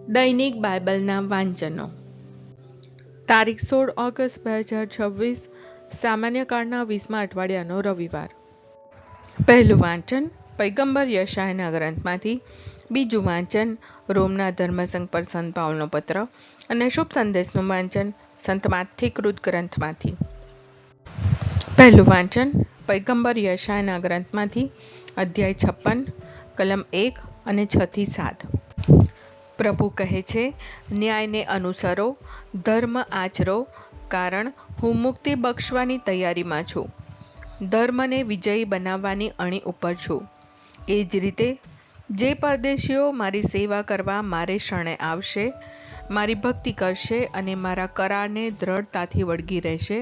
દૈનિક બાઇબલના વાંચનો. તારીખ 16 ઓગસ્ટ 2026, સામાન્ય કાળના 20મા અઠવાડિયાનો રવિવાર. પહેલું વાંચન પૈગંબર યશાયાના ગ્રંથમાંથી. બીજું વાંચન રોમના ધર્મસંઘ પર સંત પાઉલનો પત્ર. અને શુભ સંદેશનું વાંચન સંત માથેય કૃત ગ્રંથમાંથી. પહેલું વાંચન પૈગંબર યશાયાના ગ્રંથમાંથી, અધ્યાય 56, કલમ 1 અને 6-7. પ્રભુ કહે છે, ન્યાયને અનુસરો, ધર્મ આચરો, કારણ હું મુક્તિ બક્ષવાની તૈયારીમાં છું. ધર્મને વિજયી બનાવવાની અણી ઉપર છું. એ જ રીતે જે પરદેશીઓ મારી સેવા કરવા મારે શરણે આવશે, મારી ભક્તિ કરશે અને મારા કરારને દ્રઢતાથી વળગી રહેશે,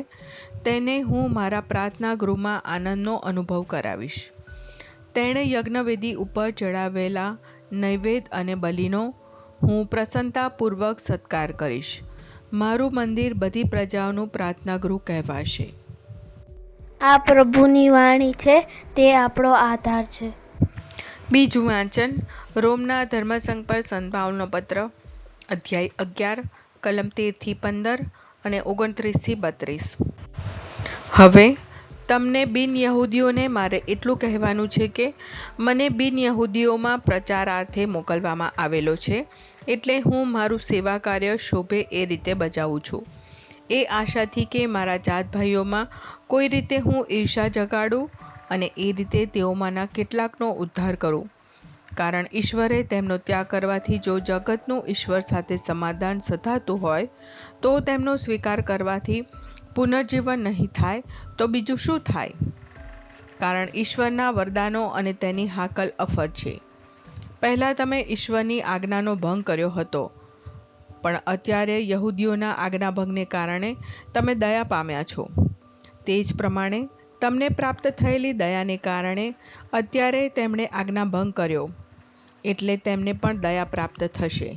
તેને હું મારા પ્રાર્થના ગૃહમાં આનંદનો અનુભવ કરાવીશ. તેણે યજ્ઞવેદી ઉપર ચડાવેલા નૈવેદ્ય અને બલિનો હું પ્રસન્નતાપૂર્વક સત્કાર કરીશ. મારું મંદિર બધી પ્રજાઓનું પ્રાર્થના ગૃહ કહેવાશે. આ પ્રભુની વાણી છે, તે આપણો આધાર છે. બીજું વાંચન રોમના ધર્મસંઘ પર સંત પાઉલનો પત્ર, અધ્યાય 11, કલમ 13-15 અને 29-32. હવે તમને બિન યહૂદીઓને મારે એટલું કહેવાનું છે કે મને બિન યહૂદીઓમાં પ્રચારાર્થે મોકલવામાં આવેલો છે, એટલે હું મારું સેવા કાર્ય શોભે એ રીતે બજાવું છું, એ આશાથી કે મારા જાત ભાઈઓમાં કોઈ રીતે હું ઈર્ષા જગાડું અને એ રીતે તેઓમાંના કેટલાકનો ઉદ્ધાર કરું. કારણ ઈશ્વરે તેમનો ત્યાગ કરવાથી જો જગતનું ઈશ્વર સાથે સમાધાન સધાતું હોય, તો તેમનો સ્વીકાર કરવાથી પુનર્જીવન નહીં થાય તો બીજું શું થાય? કારણ ઈશ્વરના વરદાનો અને તેની હાકલ અફર છે. પહેલાં તમે ઈશ્વરની આજ્ઞાનો ભંગ કર્યો હતો, પણ અત્યારે યહૂદીઓના આજ્ઞાભંગને કારણે તમે દયા પામ્યા છો. તે જ પ્રમાણે તમને પ્રાપ્ત થયેલી દયાને કારણે અત્યારે તેમણે આજ્ઞાભંગ કર્યો, એટલે તેમને પણ દયા પ્રાપ્ત થશે.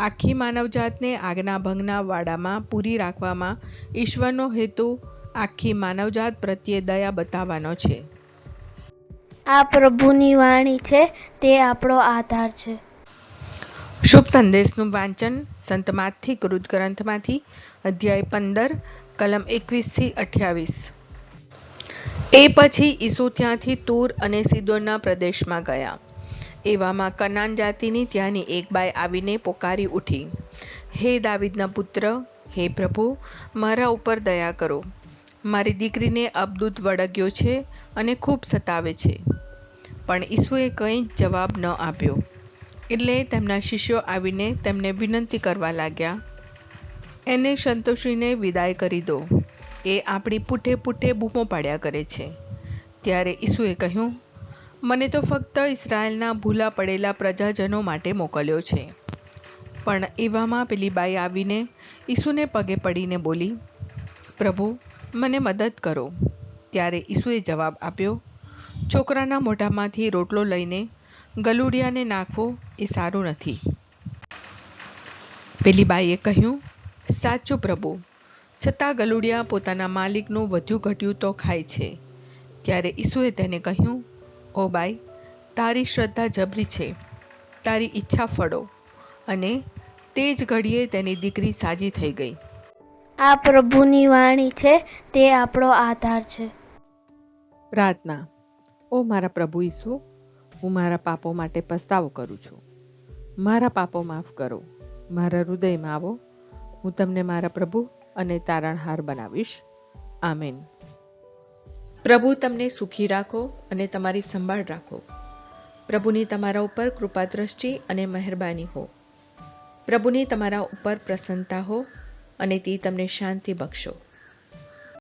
આખી માનવજાતને આજ્ઞાભંગના વાડામાં પૂરી રાખવામાં ઈશ્વરનો હેતુ આખી માનવજાત પ્રત્યે દયા બતાવવાનો છે. આ પ્રભુની વાણી છે, તે આપણો આધાર છે. શુભ સંદેશનું વાંચન સંત માથેય કૃત ગ્રંથમાંથી, અધ્યાય 15, કલમ 21-28. એ પછી ઈસુ ત્યાંથી તૂર અને સીદોનના પ્રદેશમાં ગયા. એવામાં કનાન જાતિની ત્યાંની એક બાઈ આવીને પોકારી ઉઠી, હે દાવીદના પુત્ર, હે પ્રભુ, મારા ઉપર દયા કરો. મારી દીકરીને અબદૂત વળગ્યો છે અને ખૂબ સતાવે છે. પણ ઈસુએ કંઈ જ જવાબ ન આપ્યો. એટલે તેમના શિષ્યો આવીને તેમને વિનંતી કરવા લાગ્યા, એને સંતોષીને વિદાય કરી દો, એ આપણી પૂઠે પૂઠે બૂમો પાડ્યા કરે છે. ત્યારે ઈસુએ કહ્યું, મને તો ફક્ત ઇસરાયેલના ભૂલા પડેલા પ્રજાજનો માટે મોકલ્યો છે. પણ એવામાં પેલી બાઈ આવીને ઈસુને પગે પડીને બોલી, પ્રભુ, મને મદદ કરો. ત્યારે ઈસુએ જવાબ આપ્યો, છોકરાના મોઢામાંથી રોટલો લઈને ગલુડિયાને નાખવો એ સારું નથી. પેલી બાઈએ કહ્યું, સાચું પ્રભુ, છતાં ગલુડિયા પોતાના માલિકનું વધ્યું ઘટ્યું તો ખાય છે. ત્યારે ઈસુએ તેને કહ્યું, ઓ બાઈ, તારી શ્રદ્ધા જબરી છે, તારી ઈચ્છા ફળો. અને તે જ ઘડીએ તેની દીકરી સાજી થઈ ગઈ. આ પ્રભુની વાણી છે, તે આપણો આધાર છે. પ્રાર્થના. ઓ મારા પ્રભુ ઈસુ, હું મારા પાપો માટે પસ્તાવો કરું છું. મારા પાપો માફ કરો. મારા હૃદયમાં આવો. હું તમને મારા પ્રભુ અને તારણહાર બનાવીશ. આમેન. પ્રભુ તમને સુખી રાખો અને તમારી સંભાળ રાખો. પ્રભુની તમારા ઉપર કૃપા દ્રષ્ટિ અને મહેરબાની હો. પ્રભુની તમારા ઉપર પ્રસન્નતા હો અને તે તમને શાંતિ બક્ષો.